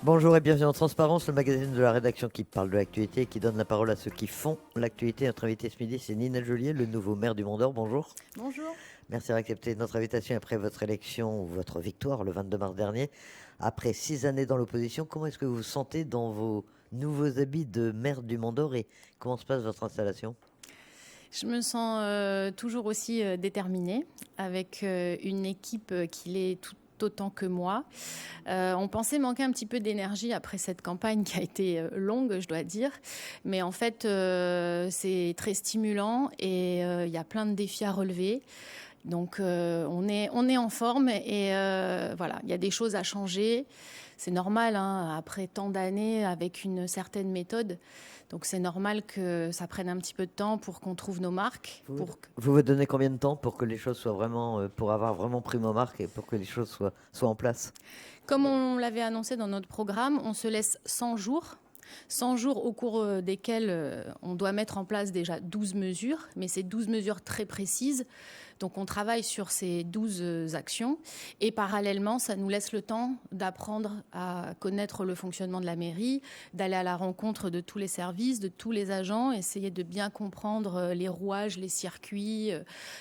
Bonjour et bienvenue en Transparence, le magazine de la rédaction qui parle de l'actualité et qui donne la parole à ceux qui font l'actualité. Notre invité ce midi, c'est Nina Joliet, le nouveau maire du Mont d'Or. Bonjour. Bonjour. Merci d'avoir accepté notre invitation après votre élection ou votre victoire le 22 mars dernier. Après 6 années dans l'opposition, comment est-ce que vous vous sentez dans vos nouveaux habits de maire du Mont d'Or et comment se passe votre installation? Je me sens toujours aussi déterminée, avec une équipe qui l'est tout autant que moi. On pensait manquer un petit peu d'énergie après cette campagne qui a été longue, je dois dire. Mais en fait, c'est très stimulant et il y a plein de défis à relever. Donc on est en forme et voilà, il y a des choses à changer. C'est normal, hein, après tant d'années avec une certaine méthode. Donc c'est normal que ça prenne un petit peu de temps pour qu'on trouve nos marques. Vous donnez combien de temps pour que les choses soient vraiment, pour avoir vraiment pris vos marques et pour que les choses soient en place? Comme on l'avait annoncé dans notre programme, on se laisse 100 jours. 100 jours au cours desquels on doit mettre en place déjà 12 mesures, mais c'est 12 mesures très précises. Donc on travaille sur ces 12 actions et parallèlement, ça nous laisse le temps d'apprendre à connaître le fonctionnement de la mairie, d'aller à la rencontre de tous les services, de tous les agents, essayer de bien comprendre les rouages, les circuits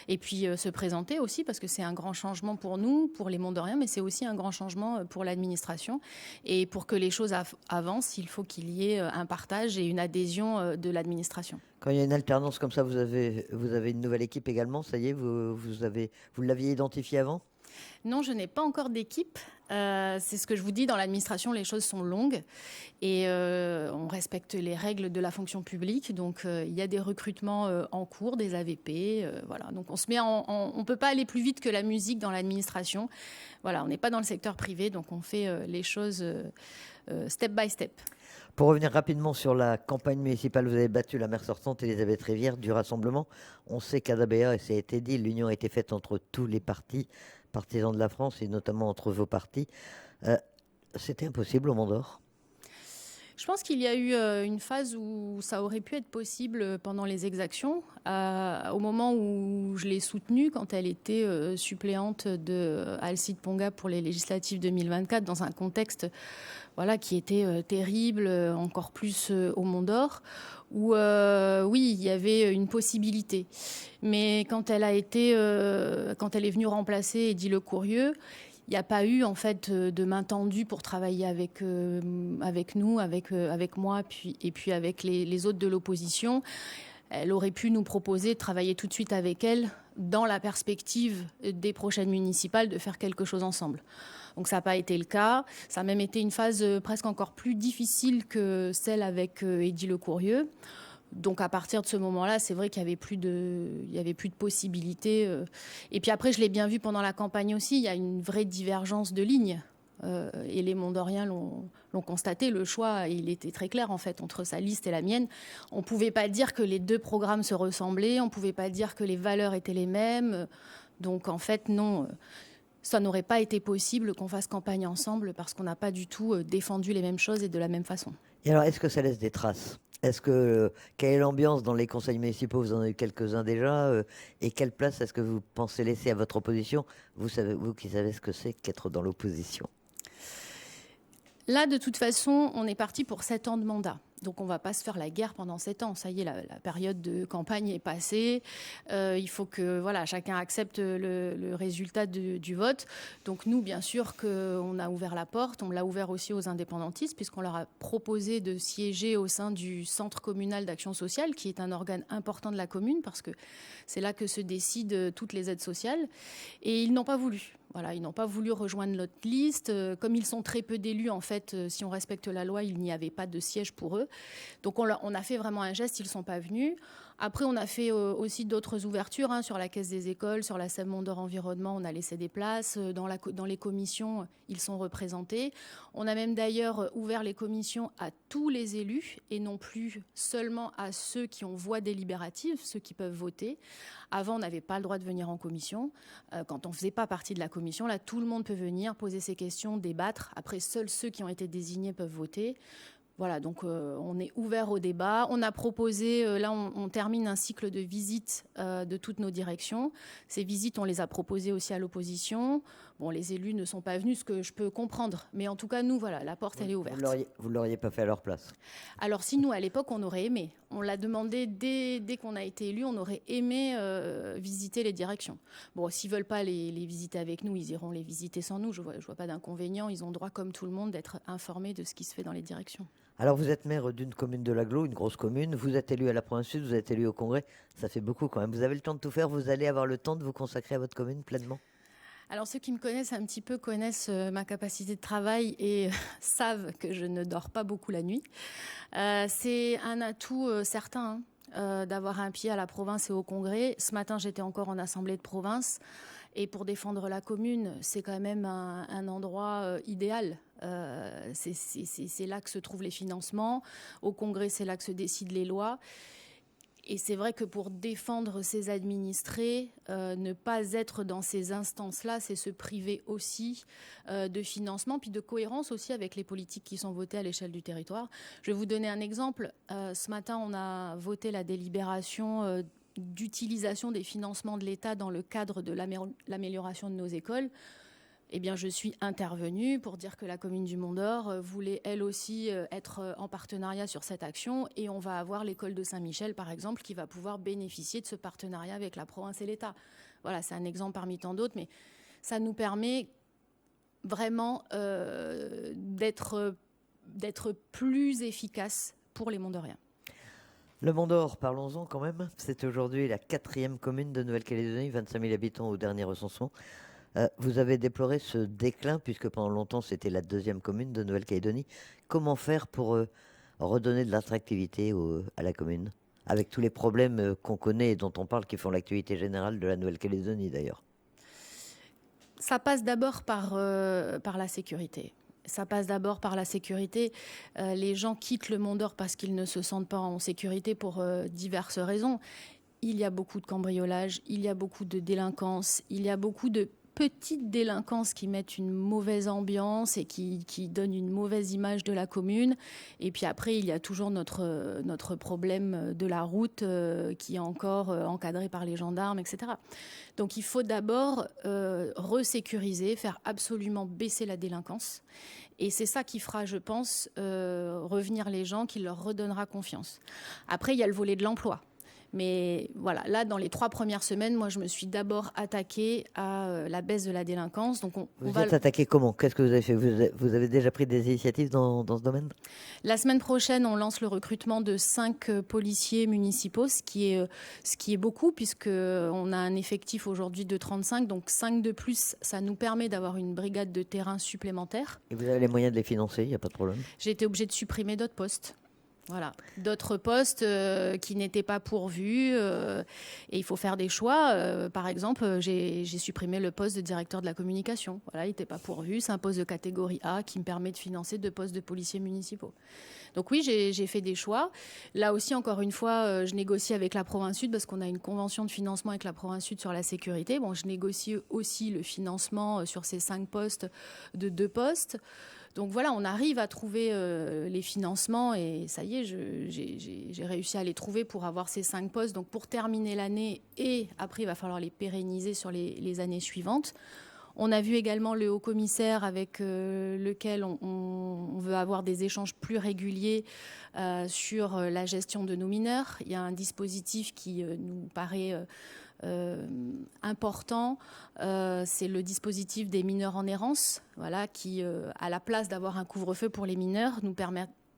et puis se présenter aussi parce que c'est un grand changement pour nous, pour les Mont-Doriens, mais c'est aussi un grand changement pour l'administration. Et pour que les choses avancent, il faut qu'il y ait un partage et une adhésion de l'administration. Quand il y a une alternance comme ça, vous avez une nouvelle équipe également, ça y est, vous l'aviez identifié avant? Non, je n'ai pas encore d'équipe. C'est ce que je vous dis, dans l'administration, les choses sont longues et on respecte les règles de la fonction publique. Donc, il y a des recrutements en cours, des AVP. Voilà. Donc, on ne peut pas aller plus vite que la musique dans l'administration. Voilà, on n'est pas dans le secteur privé, donc on fait les choses step by step. Pour revenir rapidement sur la campagne municipale, vous avez battu la maire sortante Elisabeth Rivière du Rassemblement. On sait qu'à Dabéa, et ça a été dit, l'union a été faite entre tous les partis, partisans de la France et notamment entre vos partis. C'était impossible au Mont d'Or? Je pense qu'il y a eu une phase où ça aurait pu être possible pendant les exactions, au moment où je l'ai soutenue quand elle était suppléante de Alcide Ponga pour les législatives 2024, dans un contexte voilà, qui était terrible, encore plus au Mont d'Or, où oui, il y avait une possibilité. Mais quand elle est venue remplacer Eddy Lecourrieu, il n'y a pas eu en fait de main tendue pour travailler avec nous, avec moi, et puis avec les autres de l'opposition. Elle aurait pu nous proposer de travailler tout de suite avec elle dans la perspective des prochaines municipales, de faire quelque chose ensemble. Donc ça n'a pas été le cas. Ça a même été une phase presque encore plus difficile que celle avec Eddy Lecourrieu. Donc à partir de ce moment-là, c'est vrai qu'il n'y avait plus de possibilités. Et puis après, je l'ai bien vu pendant la campagne aussi, il y a une vraie divergence de lignes. Et les Mont-Doriens l'ont constaté, le choix, il était très clair en fait entre sa liste et la mienne. On ne pouvait pas dire que les deux programmes se ressemblaient, on ne pouvait pas dire que les valeurs étaient les mêmes. Donc en fait, non, ça n'aurait pas été possible qu'on fasse campagne ensemble parce qu'on n'a pas du tout défendu les mêmes choses et de la même façon. Et alors, est-ce que ça laisse des traces? Quelle est l'ambiance dans les conseils municipaux? Vous en avez eu quelques-uns déjà. Et quelle place est-ce que vous pensez laisser à votre opposition? Vous qui savez ce que c'est qu'être dans l'opposition. Là, de toute façon, on est parti pour 7 ans de mandat. Donc on ne va pas se faire la guerre pendant 7 ans. Ça y est, la période de campagne est passée. Il faut que voilà, chacun accepte le résultat du vote. Donc nous, bien sûr qu'on a ouvert la porte. On l'a ouvert aussi aux indépendantistes, puisqu'on leur a proposé de siéger au sein du Centre communal d'action sociale, qui est un organe important de la commune, parce que c'est là que se décident toutes les aides sociales. Et ils n'ont pas voulu. Voilà, ils n'ont pas voulu rejoindre notre liste. Comme ils sont très peu d'élus, en fait, si on respecte la loi, il n'y avait pas de siège pour eux. Donc on a fait vraiment un geste, ils ne sont pas venus. Après, on a fait aussi d'autres ouvertures sur la caisse des écoles, sur la SEM Mont d'Or Environnement, on a laissé des places. Dans les commissions, ils sont représentés. On a même d'ailleurs ouvert les commissions à tous les élus et non plus seulement à ceux qui ont voix délibérative, ceux qui peuvent voter. Avant, on n'avait pas le droit de venir en commission. Quand on ne faisait pas partie de la commission, là, tout le monde peut venir, poser ses questions, débattre. Après, seuls ceux qui ont été désignés peuvent voter. Voilà, donc on est ouvert au débat. On a proposé, là on termine un cycle de visites de toutes nos directions. Ces visites, on les a proposées aussi à l'opposition. Bon, les élus ne sont pas venus, ce que je peux comprendre. Mais en tout cas, nous, voilà, la porte, elle est ouverte. Vous ne l'auriez pas fait à leur place? Alors si nous, à l'époque, on aurait aimé. On l'a demandé dès qu'on a été élu, on aurait aimé visiter les directions. Bon, s'ils ne veulent pas les visiter avec nous, ils iront les visiter sans nous. Je vois pas d'inconvénient. Ils ont droit, comme tout le monde, d'être informés de ce qui se fait dans les directions. Alors, vous êtes maire d'une commune de l'Agglo, une grosse commune. Vous êtes élu à la province sud, vous êtes élu au Congrès. Ça fait beaucoup quand même. Vous avez le temps de tout faire. Vous allez avoir le temps de vous consacrer à votre commune pleinement? Alors ceux qui me connaissent un petit peu connaissent ma capacité de travail et savent que je ne dors pas beaucoup la nuit. C'est un atout certain d'avoir un pied à la province et au Congrès. Ce matin, j'étais encore en assemblée de province. Et pour défendre la commune, c'est quand même un endroit idéal. C'est là que se trouvent les financements. Au Congrès, c'est là que se décident les lois. Et c'est vrai que pour défendre ses administrés, ne pas être dans ces instances-là, c'est se priver aussi de financement, puis de cohérence aussi avec les politiques qui sont votées à l'échelle du territoire. Je vais vous donner un exemple. Ce matin, on a voté la délibération d'utilisation des financements de l'État dans le cadre de l'amélioration de nos écoles. Eh bien, je suis intervenue pour dire que la commune du Mont-d'Or voulait elle aussi être en partenariat sur cette action, et on va avoir l'école de Saint-Michel, par exemple, qui va pouvoir bénéficier de ce partenariat avec la province et l'État. Voilà, c'est un exemple parmi tant d'autres, mais ça nous permet vraiment d'être plus efficace pour les Mont-d'Oriens. Le Mont-d'Or, parlons-en quand même. C'est aujourd'hui la 4e commune de Nouvelle-Calédonie, 25 000 habitants au dernier recensement. Vous avez déploré ce déclin, puisque pendant longtemps, c'était la 2e commune de Nouvelle-Calédonie. Comment faire pour redonner de l'attractivité à la commune, avec tous les problèmes qu'on connaît et dont on parle, qui font l'activité générale de la Nouvelle-Calédonie d'ailleurs? Ça passe d'abord par la sécurité. Ça passe d'abord par la sécurité. Les gens quittent le Mont-d'Or parce qu'ils ne se sentent pas en sécurité pour diverses raisons. Il y a beaucoup de cambriolage, il y a beaucoup de délinquance, il y a beaucoup de petites délinquances qui mettent une mauvaise ambiance et qui donnent une mauvaise image de la commune. Et puis après, il y a toujours notre problème de la route qui est encore encadré par les gendarmes, etc. Donc il faut d'abord resécuriser, faire absolument baisser la délinquance. Et c'est ça qui fera, je pense, revenir les gens, qui leur redonnera confiance. Après, il y a le volet de l'emploi. Mais voilà, là, dans les 3 premières semaines, moi, je me suis d'abord attaquée à la baisse de la délinquance. Donc vous êtes attaqué comment? Qu'est-ce que vous avez fait? Vous avez déjà pris des initiatives dans ce domaine? La semaine prochaine, on lance le recrutement de 5 policiers municipaux, ce qui est beaucoup, puisqu'on a un effectif aujourd'hui de 35. Donc 5 de plus, ça nous permet d'avoir une brigade de terrain supplémentaire. Et vous avez les moyens de les financer, il n'y a pas de problème? J'ai été obligée de supprimer d'autres postes. Voilà, d'autres postes qui n'étaient pas pourvus et il faut faire des choix. Par exemple, j'ai supprimé le poste de directeur de la communication. Voilà, il n'était pas pourvu. C'est un poste de catégorie A qui me permet de financer 2 postes de policiers municipaux. Donc oui, j'ai fait des choix. Là aussi, encore une fois, je négocie avec la province sud parce qu'on a une convention de financement avec la province sud sur la sécurité. Bon, je négocie aussi le financement sur ces 5 postes de 2 postes. Donc voilà, on arrive à trouver les financements et ça y est, j'ai réussi à les trouver pour avoir ces 5 postes. Donc pour terminer l'année, et après il va falloir les pérenniser sur les années suivantes. On a vu également le haut-commissaire avec lequel on veut avoir des échanges plus réguliers sur la gestion de nos mineurs. Il y a un dispositif qui nous paraît important, c'est le dispositif des mineurs en errance, voilà, qui, à la place d'avoir un couvre-feu pour les mineurs, nous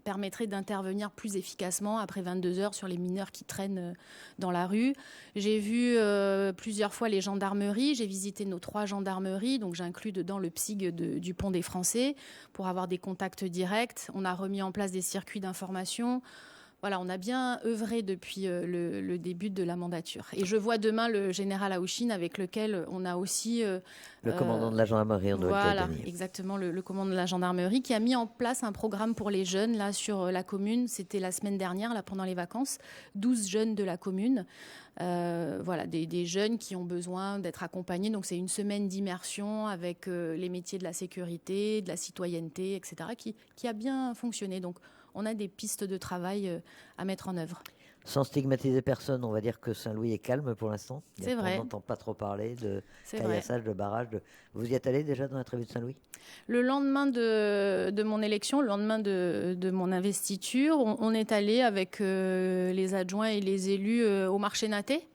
permettrait d'intervenir plus efficacement après 22 heures sur les mineurs qui traînent dans la rue. J'ai vu plusieurs fois les gendarmeries, j'ai visité nos 3 gendarmeries, donc j'inclus dedans le PSIG du Pont des Français, pour avoir des contacts directs. On a remis en place des circuits d'information. Voilà, on a bien œuvré depuis le début de la mandature. Et je vois demain le général Aouchine, avec lequel on a aussi... le commandant de la gendarmerie en Nouvelle-Calédonie. Voilà, exactement, le commandant de la gendarmerie, qui a mis en place un programme pour les jeunes là, sur la commune. C'était la semaine dernière, là, pendant les vacances. 12 jeunes de la commune. Voilà, des jeunes qui ont besoin d'être accompagnés. Donc c'est une semaine d'immersion avec les métiers de la sécurité, de la citoyenneté, etc., qui a bien fonctionné. Donc on a des pistes de travail à mettre en œuvre. Sans stigmatiser personne, on va dire que Saint-Louis est calme pour l'instant. C'est vrai. On n'entend pas trop parler de C'est caillassage, de barrage. Vous y êtes allé déjà dans la tribu de Saint-Louis? Le lendemain de mon élection, le lendemain de mon investiture, on est allé avec les adjoints et les élus au marché Naté,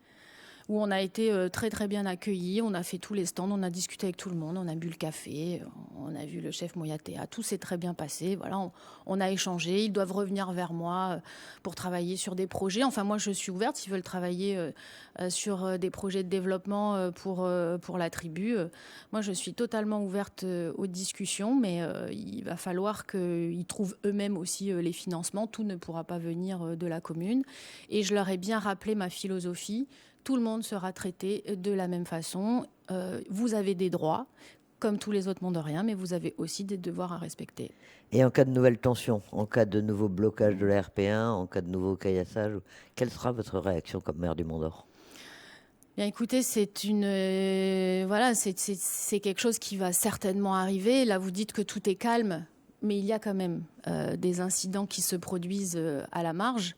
où on a été très très bien accueillis. On a fait tous les stands, on a discuté avec tout le monde, on a bu le café, on a vu le chef Moyatea, tout s'est très bien passé. Voilà, on a échangé, ils doivent revenir vers moi pour travailler sur des projets. Enfin, moi, je suis ouverte, s'ils veulent travailler sur des projets de développement pour la tribu. Moi, je suis totalement ouverte aux discussions, mais il va falloir qu'ils trouvent eux-mêmes aussi les financements. Tout ne pourra pas venir de la commune. Et je leur ai bien rappelé ma philosophie. Tout le monde sera traité de la même façon. Vous avez des droits, comme tous les autres Mondoriens, mais vous avez aussi des devoirs à respecter. Et en cas de nouvelles tensions, en cas de nouveau blocage de la RP1, en cas de nouveau caillassage, quelle sera votre réaction comme maire du Mont-d'Or? Bien, écoutez, c'est quelque chose qui va certainement arriver. Là, vous dites que tout est calme, mais il y a quand même des incidents qui se produisent à la marge.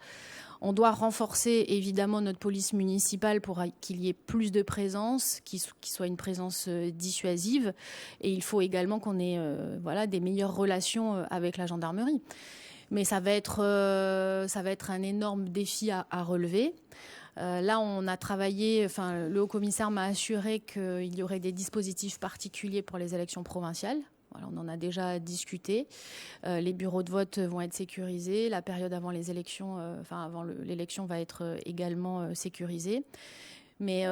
On doit renforcer évidemment notre police municipale pour qu'il y ait plus de présence, qui soit une présence dissuasive. Et il faut également qu'on ait des meilleures relations avec la gendarmerie. Mais ça va être un énorme défi à relever. Là, on a travaillé, le haut-commissaire m'a assuré qu'il y aurait des dispositifs particuliers pour les élections provinciales. Voilà, on en a déjà discuté. Les bureaux de vote vont être sécurisés. La période avant les élections, l'élection va être également sécurisée. Mais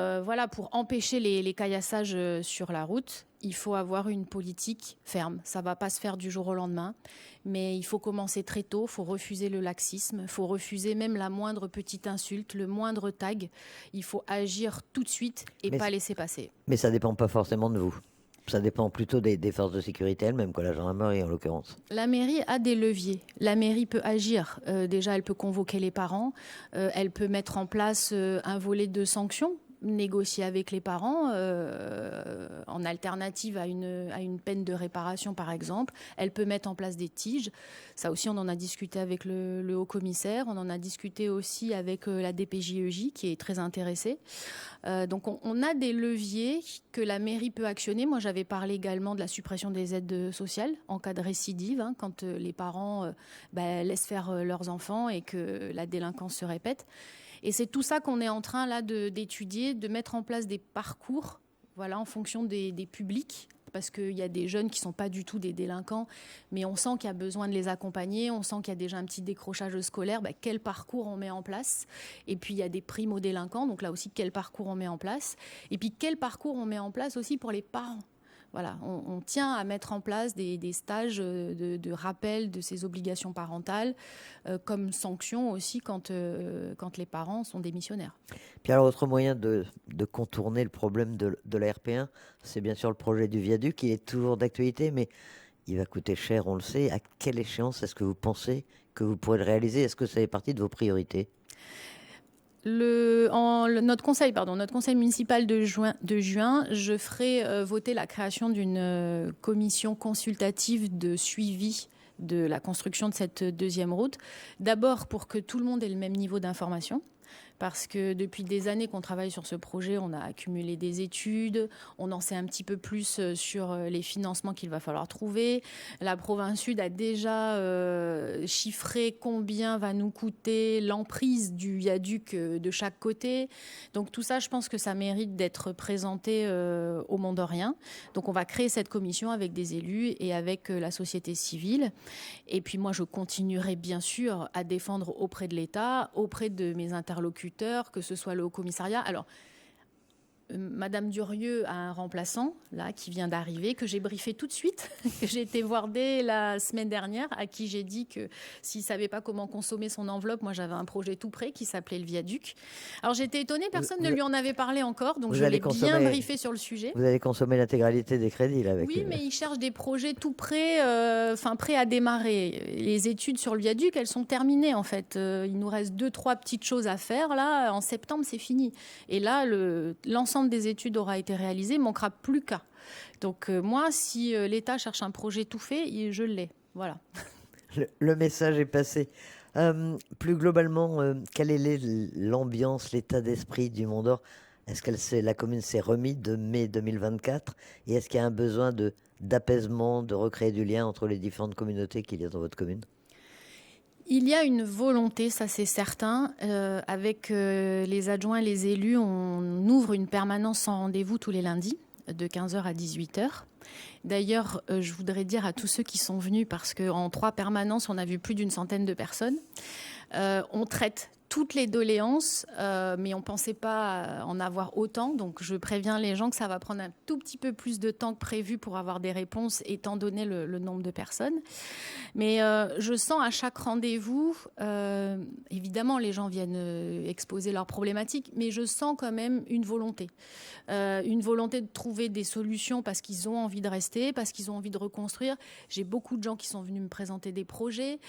pour empêcher les caillassages sur la route, il faut avoir une politique ferme. Ça ne va pas se faire du jour au lendemain, mais il faut commencer très tôt. Il faut refuser le laxisme. Il faut refuser même la moindre petite insulte, le moindre tag. Il faut agir tout de suite et pas laisser passer. Mais ça ne dépend pas forcément de vous. Ça dépend plutôt des forces de sécurité elles-mêmes, que la gendarmerie en l'occurrence. La mairie a des leviers. La mairie peut agir. Déjà, elle peut convoquer les parents. Elle peut mettre en place un volet de sanctions, négocier avec les parents en alternative à une peine de réparation, par exemple. Elle peut mettre en place des tiges. Ça aussi, on en a discuté avec le haut-commissaire. On en a discuté aussi avec la DPJEJ, qui est très intéressée. Donc, on a des leviers que la mairie peut actionner. Moi, j'avais parlé également de la suppression des aides sociales en cas de récidive, quand les parents laissent faire leurs enfants et que la délinquance se répète. Et c'est tout ça qu'on est en train là d'étudier, de mettre en place des parcours, en fonction des publics, parce qu'il y a des jeunes qui ne sont pas du tout des délinquants, mais on sent qu'il y a besoin de les accompagner, on sent qu'il y a déjà un petit décrochage scolaire. Quel parcours on met en place? Et puis il y a des primo-délinquants, donc là aussi quel parcours on met en place? Et puis quel parcours on met en place aussi pour les parents? Voilà, on tient à mettre en place des stages de rappel de ces obligations parentales comme sanction aussi quand les parents sont démissionnaires. Puis alors, autre moyen de contourner le problème de la RP1, c'est bien sûr le projet du viaduc. Il est toujours d'actualité, mais il va coûter cher, on le sait. À quelle échéance est-ce que vous pensez que vous pourrez le réaliser? Est-ce que ça fait partie de vos priorités? Notre conseil municipal de juin, je ferai voter la création d'une commission consultative de suivi de la construction de cette deuxième route. D'abord pour que tout le monde ait le même niveau d'information. Parce que depuis des années qu'on travaille sur ce projet, on a accumulé des études, on en sait un petit peu plus sur les financements qu'il va falloir trouver. La province Sud a déjà chiffré combien va nous coûter l'emprise du viaduc de chaque côté. Donc tout ça, je pense que ça mérite d'être présenté aux Mondoriens. Donc on va créer cette commission avec des élus et avec la société civile. Et puis moi, je continuerai bien sûr à défendre auprès de l'État, auprès de mes interlocuteurs, que ce soit le Haut-Commissariat. Alors, Madame Durieux a un remplaçant, là, qui vient d'arriver, que j'ai briefé tout de suite, que j'ai été voir dès la semaine dernière, à qui j'ai dit que s'il ne savait pas comment consommer son enveloppe, moi, j'avais un projet tout prêt qui s'appelait le viaduc. Alors, j'étais étonnée, personne ne lui en avait parlé encore, donc je l'ai bien briefé sur le sujet. Vous allez consommer l'intégralité des crédits, là, avec... Oui, mais il cherche des projets tout prêts, prêts à démarrer. Les études sur le viaduc, elles sont terminées, en fait. Il nous reste 2-3 petites choses à faire, là. En septembre, c'est fini. Et là, l'ensemble des études aura été réalisé, il ne manquera plus qu'à. Donc moi, si l'État cherche un projet tout fait, je l'ai. Voilà. Le message est passé. Plus globalement, quelle est l'ambiance, l'état d'esprit du Mont d'Or? Est-ce que la commune s'est remise de mai 2024? Et est-ce qu'il y a un besoin d'apaisement, de recréer du lien entre les différentes communautés qu'il y a dans votre commune? Il y a une volonté, ça c'est certain. Avec les adjoints et les élus, on ouvre une permanence sans rendez-vous tous les lundis, de 15h à 18h. D'ailleurs, je voudrais dire à tous ceux qui sont venus, parce qu'en 3 permanences, on a vu plus d'une centaine de personnes. On traite toutes les doléances, mais on ne pensait pas en avoir autant. Donc, je préviens les gens que ça va prendre un tout petit peu plus de temps que prévu pour avoir des réponses, étant donné le nombre de personnes. Mais je sens à chaque rendez-vous, évidemment, les gens viennent exposer leurs problématiques, mais je sens quand même une volonté de trouver des solutions parce qu'ils ont envie de rester, parce qu'ils ont envie de reconstruire. J'ai beaucoup de gens qui sont venus me présenter des projets,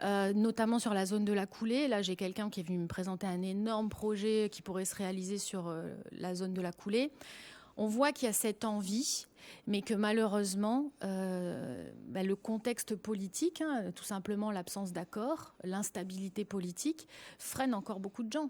notamment sur la zone de la Coulée. Là, j'ai quelqu'un qui est venu me présenter un énorme projet qui pourrait se réaliser sur la zone de la Coulée. On voit qu'il y a cette envie, mais que malheureusement, le contexte politique, tout simplement l'absence d'accord, l'instabilité politique, freine encore beaucoup de gens.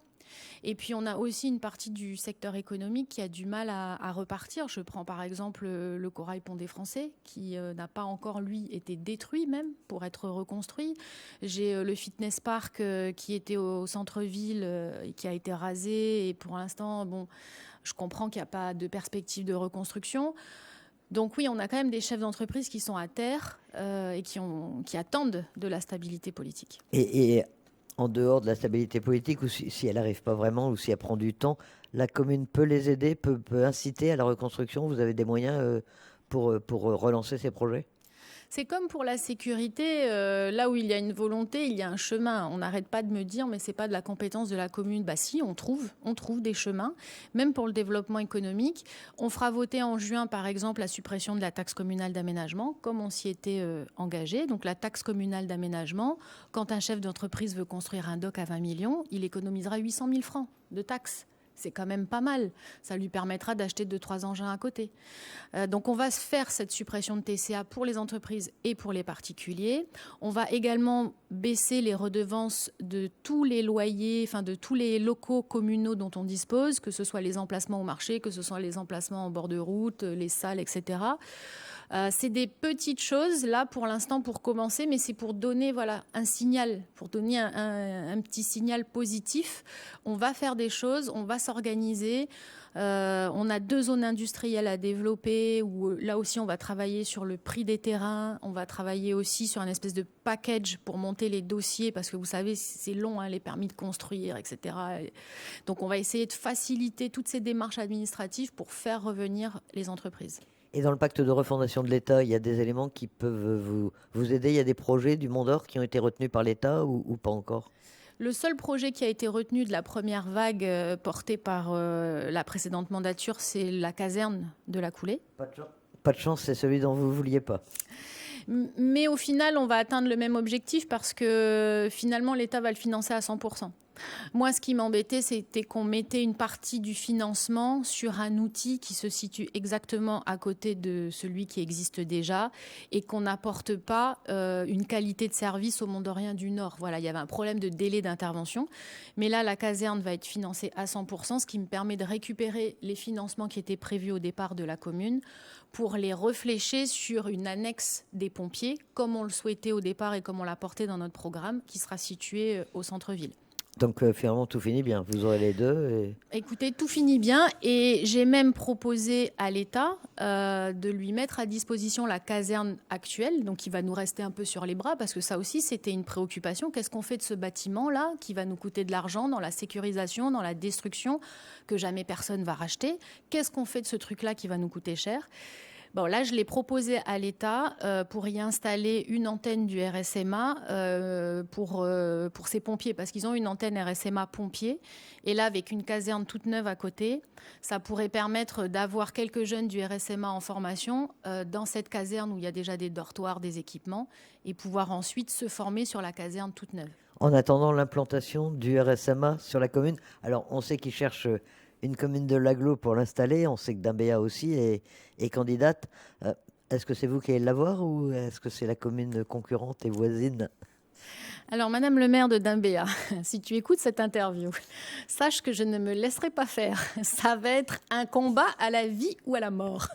Et puis on a aussi une partie du secteur économique qui a du mal à repartir. Je prends par exemple le Corail Pont des Français, qui n'a pas encore, lui, été détruit même pour être reconstruit. J'ai le Fitness Park qui était au centre-ville et qui a été rasé. Et pour l'instant, bon, je comprends qu'il n'y a pas de perspective de reconstruction. Donc oui, on a quand même des chefs d'entreprise qui sont à terre et qui attendent de la stabilité politique. Et en dehors de la stabilité politique, ou si elle n'arrive pas vraiment, ou si elle prend du temps, la commune peut les aider, peut inciter à la reconstruction? Vous avez des moyens pour relancer ces projets? C'est comme pour la sécurité, là où il y a une volonté, il y a un chemin. On n'arrête pas de me dire, mais ce n'est pas de la compétence de la commune. Bah si, on trouve des chemins, même pour le développement économique. On fera voter en juin, par exemple, la suppression de la taxe communale d'aménagement, comme on s'y était engagé. Donc la taxe communale d'aménagement, quand un chef d'entreprise veut construire un dock à 20 millions, il économisera 800 000 francs de taxes. C'est quand même pas mal. Ça lui permettra d'acheter 2-3 engins à côté. Donc on va se faire cette suppression de TCA pour les entreprises et pour les particuliers. On va également baisser les redevances de tous les loyers, enfin de tous les locaux communaux dont on dispose, que ce soit les emplacements au marché, que ce soit les emplacements en bord de route, les salles, etc. C'est des petites choses, là, pour l'instant, pour commencer, mais c'est pour donner un signal, pour donner un petit signal positif. On va faire des choses, on va s'organiser. On a 2 zones industrielles à développer, où là aussi, on va travailler sur le prix des terrains. On va travailler aussi sur un espèce de package pour monter les dossiers, parce que vous savez, c'est long, les permis de construire, etc. Donc, on va essayer de faciliter toutes ces démarches administratives pour faire revenir les entreprises. Et dans le pacte de refondation de l'État, il y a des éléments qui peuvent vous aider? Il y a des projets du Mont d'Or qui ont été retenus par l'État ou pas encore? Le seul projet qui a été retenu de la première vague portée par la précédente mandature, c'est la caserne de la Coulée. Pas de chance, c'est celui dont vous ne vouliez pas. Mais au final, on va atteindre le même objectif parce que finalement, l'État va le financer à 100%. Moi, ce qui m'embêtait, c'était qu'on mettait une partie du financement sur un outil qui se situe exactement à côté de celui qui existe déjà et qu'on n'apporte pas une qualité de service aux Mont-Dorien du Nord. Voilà, il y avait un problème de délai d'intervention. Mais là, la caserne va être financée à 100%, ce qui me permet de récupérer les financements qui étaient prévus au départ de la commune pour les réfléchir sur une annexe des pompiers, comme on le souhaitait au départ et comme on l'a porté dans notre programme, qui sera situé au centre-ville. Donc finalement, tout finit bien. Vous aurez les deux. Écoutez, tout finit bien et j'ai même proposé à l'État de lui mettre à disposition la caserne actuelle, donc il va nous rester un peu sur les bras parce que ça aussi, c'était une préoccupation. Qu'est-ce qu'on fait de ce bâtiment-là qui va nous coûter de l'argent dans la sécurisation, dans la destruction, que jamais personne va racheter? Qu'est-ce qu'on fait de ce truc-là qui va nous coûter cher? Bon, là, je l'ai proposé à l'État pour y installer une antenne du RSMA pour ces pompiers, parce qu'ils ont une antenne RSMA pompiers. Et là, avec une caserne toute neuve à côté, ça pourrait permettre d'avoir quelques jeunes du RSMA en formation dans cette caserne où il y a déjà des dortoirs, des équipements, et pouvoir ensuite se former sur la caserne toute neuve. En attendant l'implantation du RSMA sur la commune, alors on sait qu'ils cherchent une commune de l'Aglo pour l'installer. On sait que Dambéa aussi est candidate. Est-ce que c'est vous qui allez l'avoir ou est-ce que c'est la commune concurrente et voisine? Alors, Madame le maire de Dimbéa, si tu écoutes cette interview, sache que je ne me laisserai pas faire. Ça va être un combat à la vie ou à la mort.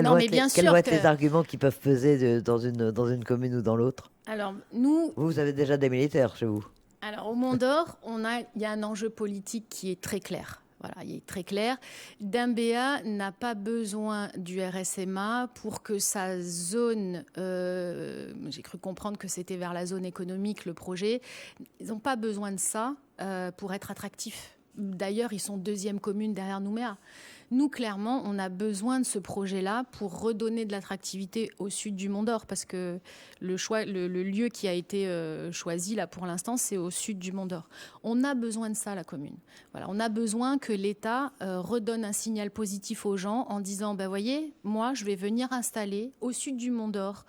Non, mais bien Quels sûr vont être que... les arguments qui peuvent peser dans une commune ou dans l'autre? Alors, nous, Vous avez déjà des militaires chez vous. au Mont d'Or, il y a un enjeu politique qui est très clair. Voilà, il est très clair. Dimbéa n'a pas besoin du RSMA pour que sa zone, j'ai cru comprendre que c'était vers la zone économique le projet, ils n'ont pas besoin de ça pour être attractifs. D'ailleurs, ils sont deuxième commune derrière Nouméa. Nous, clairement, on a besoin de ce projet-là pour redonner de l'attractivité au sud du Mont d'Or, parce que le lieu qui a été choisi là pour l'instant, c'est au sud du Mont d'Or. On a besoin de ça, la commune. Voilà, on a besoin que l'État redonne un signal positif aux gens en disant, ben voyez, moi, je vais venir installer au sud du Mont d'Or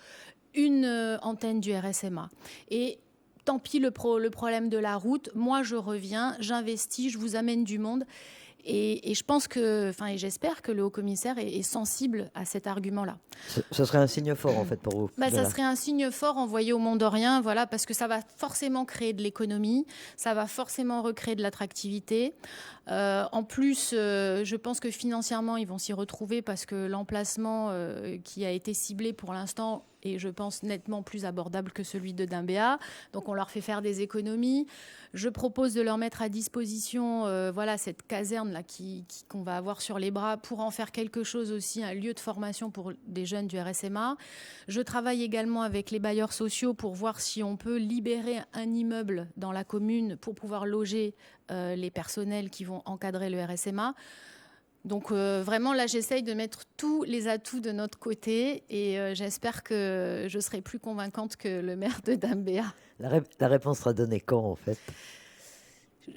une antenne du RSMA. Et tant pis le problème de la route, moi, je reviens, j'investis, je vous amène du monde. Et je pense que, et j'espère que le haut-commissaire est sensible à cet argument-là. Ce serait un signe fort en fait pour vous. Ça serait un signe fort envoyé au Mont-Dorien, voilà, parce que ça va forcément créer de l'économie, ça va forcément recréer de l'attractivité. En plus, je pense que financièrement, ils vont s'y retrouver parce que l'emplacement qui a été ciblé pour l'instant est, je pense, nettement plus abordable que celui de Dimbéa. Donc, on leur fait faire des économies. Je propose de leur mettre à disposition cette caserne-là qu'on va avoir sur les bras pour en faire quelque chose aussi, un lieu de formation pour des jeunes du RSMA. Je travaille également avec les bailleurs sociaux pour voir si on peut libérer un immeuble dans la commune pour pouvoir loger les personnels qui vont encadrer le RSMA. Donc vraiment, là, j'essaye de mettre tous les atouts de notre côté et j'espère que je serai plus convaincante que le maire de Dimbéa. La réponse sera donnée quand, en fait?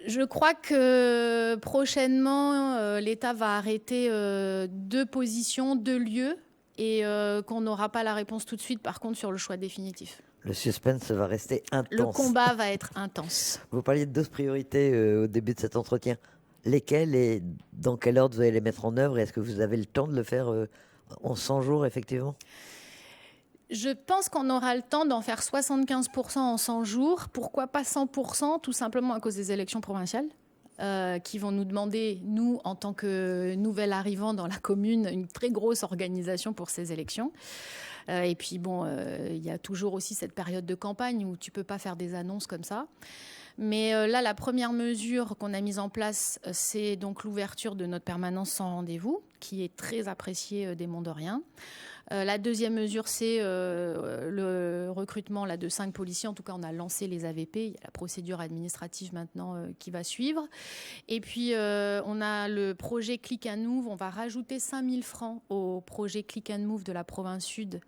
Je crois que prochainement, l'État va arrêter 2 positions, 2 lieux et qu'on n'aura pas la réponse tout de suite, par contre, sur le choix définitif. Le suspense va rester intense. Le combat va être intense. Vous parliez de 2 priorités au début de cet entretien. Lesquelles et dans quel ordre vous allez les mettre en œuvre? Est-ce que vous avez le temps de le faire en 100 jours, effectivement? Je pense qu'on aura le temps d'en faire 75% en 100 jours. Pourquoi pas 100%? Tout simplement à cause des élections provinciales qui vont nous demander, nous, en tant que nouvel arrivant dans la commune, une très grosse organisation pour ces élections. Et puis, il y a toujours aussi cette période de campagne où tu ne peux pas faire des annonces comme ça. Mais là, la première mesure qu'on a mise en place, c'est donc l'ouverture de notre permanence sans rendez-vous, qui est très appréciée des Mont-Doriens. La deuxième mesure, c'est le recrutement de 5 policiers. En tout cas, on a lancé les AVP. Il y a la procédure administrative maintenant qui va suivre. Et puis, on a le projet Click and Move. On va rajouter 5 000 francs au projet Click and Move de la province sud,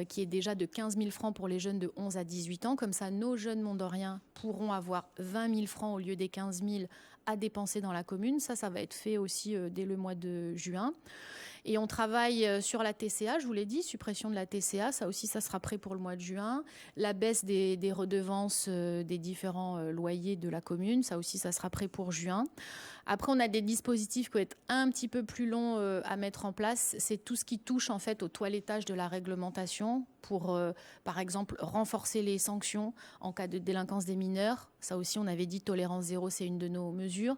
qui est déjà de 15 000 francs pour les jeunes de 11 à 18 ans. Comme ça, nos jeunes Mont-Doriens pourront avoir 20 000 francs au lieu des 15 000 à dépenser dans la commune. Ça va être fait aussi dès le mois de juin. Et on travaille sur la TCA, je vous l'ai dit, suppression de la TCA, ça aussi, ça sera prêt pour le mois de juin. La baisse des redevances des différents loyers de la commune, ça aussi, ça sera prêt pour juin. Après, on a des dispositifs qui vont être un petit peu plus longs à mettre en place. C'est tout ce qui touche en fait au toilettage de la réglementation pour, par exemple, renforcer les sanctions en cas de délinquance des mineurs. Ça aussi, on avait dit tolérance zéro, c'est une de nos mesures.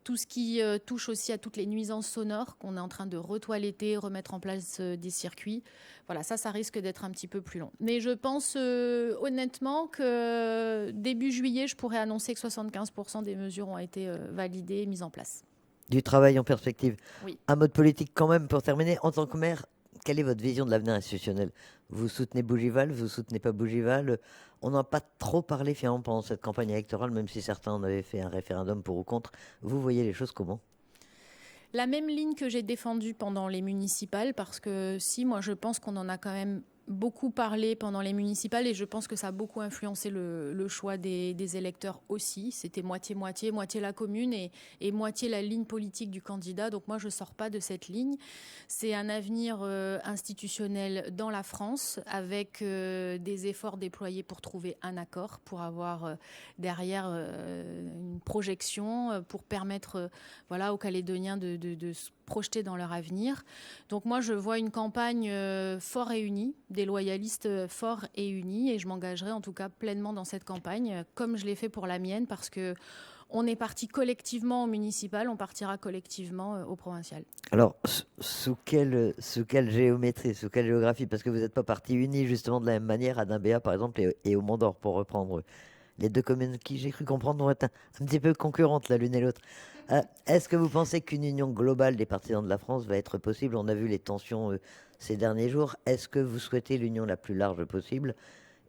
Tout ce qui touche aussi à toutes les nuisances sonores qu'on est en train de retoiletter, remettre en place des circuits. Voilà, ça risque d'être un petit peu plus long. Mais je pense honnêtement que début juillet, je pourrais annoncer que 75% des mesures ont été validées et mises en place. Du travail en perspective. Oui. Un mode politique quand même, pour terminer. En tant que maire, quelle est votre vision de l'avenir institutionnel? Vous soutenez Bougival, vous soutenez pas Bougival? On n'a pas trop parlé finalement pendant cette campagne électorale, même si certains en avaient fait un référendum pour ou contre. Vous voyez les choses comment? La même ligne que j'ai défendue pendant les municipales, parce que si, moi je pense qu'on en a quand même beaucoup parlé pendant les municipales et je pense que ça a beaucoup influencé le choix des électeurs aussi. C'était moitié-moitié, moitié la commune et moitié la ligne politique du candidat. Donc moi, je ne sors pas de cette ligne. C'est un avenir institutionnel dans la France avec des efforts déployés pour trouver un accord, pour avoir derrière une projection, pour permettre voilà, aux Calédoniens de se projeter dans leur avenir. Donc moi, je vois une campagne fort et unie, des loyalistes forts et unis, et je m'engagerai en tout cas pleinement dans cette campagne, comme je l'ai fait pour la mienne, parce que on est parti collectivement au municipal, on partira collectivement au provincial. Alors, sous quelle géométrie, sous quelle géographie? Parce que vous n'êtes pas partis unis justement de la même manière à Dimbéa, par exemple, et au Mont d'Or, pour reprendre les deux communes qui, j'ai cru comprendre, vont être un petit peu concurrentes la l'une et l'autre. Est-ce que vous pensez qu'une union globale des partisans de la France va être possible? On a vu les tensions ces derniers jours. Est-ce que vous souhaitez l'union la plus large possible?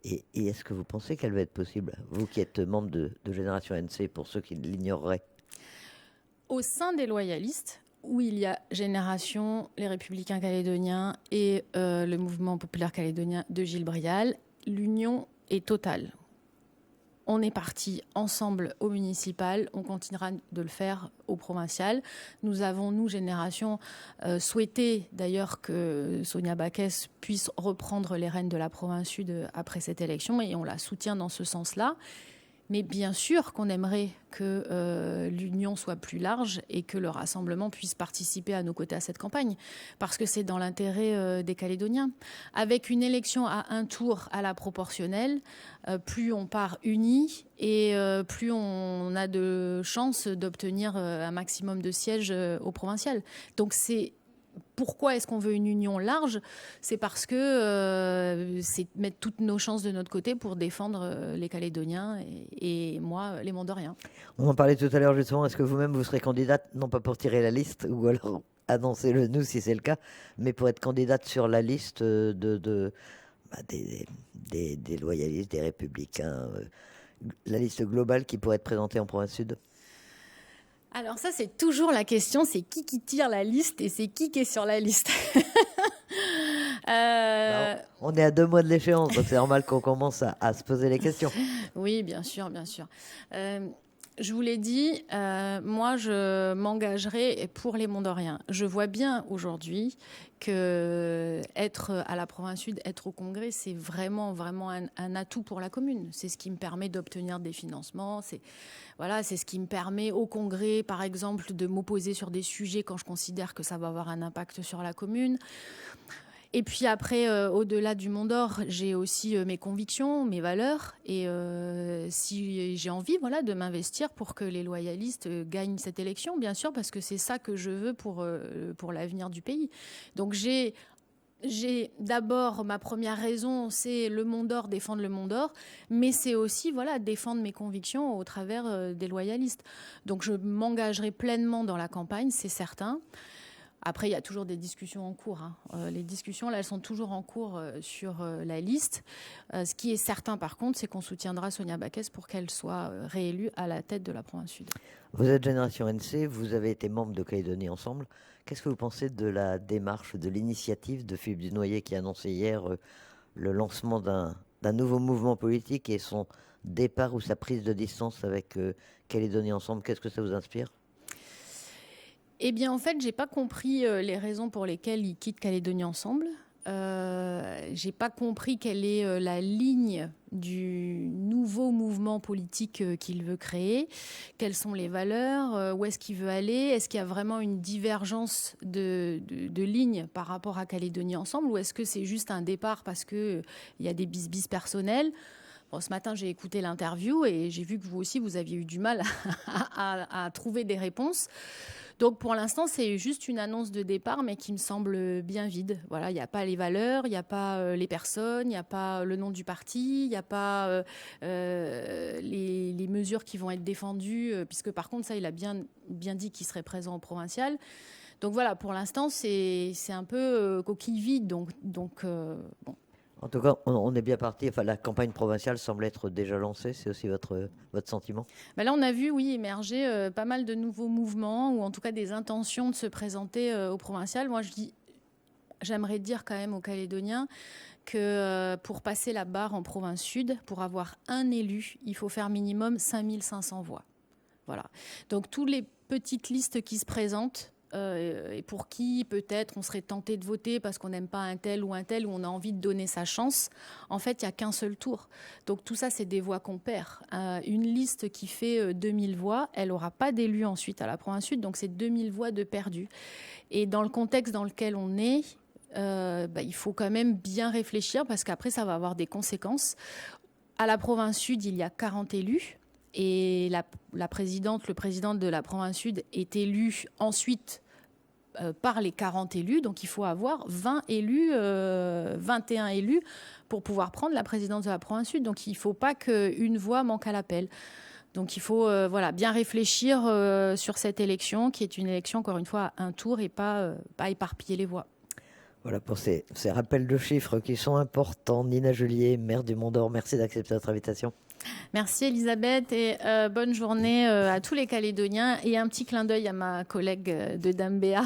Et est-ce que vous pensez qu'elle va être possible? Vous qui êtes membre de Génération NC, pour ceux qui l'ignoreraient. Au sein des loyalistes, où il y a Génération, les Républicains calédoniens et le mouvement populaire calédonien de Gilles Brial, l'union est totale. On est parti ensemble au municipal, on continuera de le faire au provincial. Nous avons, nous, Génération, souhaité d'ailleurs que Sonia Backès puisse reprendre les rênes de la province sud après cette élection et on la soutient dans ce sens-là. Mais bien sûr qu'on aimerait que l'union soit plus large et que le rassemblement puisse participer à nos côtés à cette campagne, parce que c'est dans l'intérêt des Calédoniens. Avec une élection à un tour à la proportionnelle, plus on part unis et plus on a de chances d'obtenir un maximum de sièges au provincial. Donc c'est... Pourquoi est-ce qu'on veut une union large? C'est parce que c'est mettre toutes nos chances de notre côté pour défendre les Calédoniens et moi, les Mondoriens. On en parlait tout à l'heure justement. Est-ce que vous-même vous serez candidate, non pas pour tirer la liste, ou alors annoncez-le nous si c'est le cas, mais pour être candidate sur la liste des loyalistes, des républicains, la liste globale qui pourrait être présentée en province sud? Alors ça, c'est toujours la question, c'est qui tire la liste et c'est qui est sur la liste. On est à 2 mois de l'échéance, donc c'est normal qu'on commence à se poser les questions. Oui, bien sûr, bien sûr. Je vous l'ai dit, moi, je m'engagerai pour les Mondoriens. Je vois bien aujourd'hui que être à la province sud, être au Congrès, c'est vraiment, vraiment un atout pour la commune. C'est ce qui me permet d'obtenir des financements. Voilà, c'est ce qui me permet au Congrès, par exemple, de m'opposer sur des sujets quand je considère que ça va avoir un impact sur la commune. Et puis après, au-delà du Mont d'Or, j'ai aussi mes convictions, mes valeurs. Et si j'ai envie voilà, de m'investir pour que les loyalistes gagnent cette élection, bien sûr, parce que c'est ça que je veux pour l'avenir du pays. Donc j'ai d'abord, ma première raison, c'est le Mont d'Or, défendre le Mont d'Or, mais c'est aussi voilà, défendre mes convictions au travers des loyalistes. Donc je m'engagerai pleinement dans la campagne, c'est certain. Après, il y a toujours des discussions en cours. Les discussions, là, elles sont toujours en cours sur la liste. Ce qui est certain, par contre, c'est qu'on soutiendra Sonia Backès pour qu'elle soit réélue à la tête de la province sud. Vous êtes Génération NC, vous avez été membre de Calédonie Ensemble. Qu'est-ce que vous pensez de la démarche, de l'initiative de Philippe Dunoyer qui a annoncé hier le lancement d'un nouveau mouvement politique et son départ ou sa prise de distance avec Calédonie Ensemble? Qu'est-ce que ça vous inspire? Eh bien, en fait, j'ai pas compris les raisons pour lesquelles ils quittent Calédonie Ensemble. J'ai pas compris quelle est la ligne du nouveau mouvement politique qu'il veut créer, quelles sont les valeurs, où est-ce qu'il veut aller, est-ce qu'il y a vraiment une divergence de ligne par rapport à Calédonie Ensemble, ou est-ce que c'est juste un départ parce qu'il y a des bisbis personnels? Bon, ce matin, j'ai écouté l'interview et j'ai vu que vous aussi, vous aviez eu du mal à trouver des réponses. Donc pour l'instant, c'est juste une annonce de départ, mais qui me semble bien vide. Voilà, il n'y a pas les valeurs, il n'y a pas les personnes, il n'y a pas le nom du parti, il n'y a pas les mesures qui vont être défendues, puisque par contre, ça, il a bien dit qu'il serait présent au provincial. Donc voilà, pour l'instant, c'est un peu coquille vide. Donc bon. En tout cas, on est bien parti. Enfin, la campagne provinciale semble être déjà lancée. C'est aussi votre sentiment? Ben là, on a vu, oui, émerger pas mal de nouveaux mouvements, ou en tout cas des intentions de se présenter au provincial. Moi, je dis, j'aimerais dire quand même aux Calédoniens que pour passer la barre en province sud, pour avoir un élu, il faut faire minimum 5500 voix. Voilà. Donc, toutes les petites listes qui se présentent, et pour qui peut-être on serait tenté de voter parce qu'on n'aime pas un tel, ou on a envie de donner sa chance, en fait, il n'y a qu'un seul tour. Donc, tout ça, c'est des voix qu'on perd. Une liste qui fait 2000 voix, elle n'aura pas d'élu ensuite à la province sud, donc c'est 2000 voix de perdues. Et dans le contexte dans lequel on est, il faut quand même bien réfléchir parce qu'après, ça va avoir des conséquences. À la province sud, il y a 40 élus. Et la présidente, le président de la province sud est élu ensuite par les 40 élus. Donc, il faut avoir 20 élus, 21 élus pour pouvoir prendre la présidence de la province sud. Donc, il ne faut pas qu'une voix manque à l'appel. Donc, il faut bien réfléchir sur cette élection, qui est une élection, encore une fois, à un tour et pas éparpiller les voix. Voilà pour ces rappels de chiffres qui sont importants. Nina Joliet, maire du Mont-d'Or, merci d'accepter notre invitation. Merci Elisabeth et bonne journée à tous les Calédoniens et un petit clin d'œil à ma collègue de Dame Béa.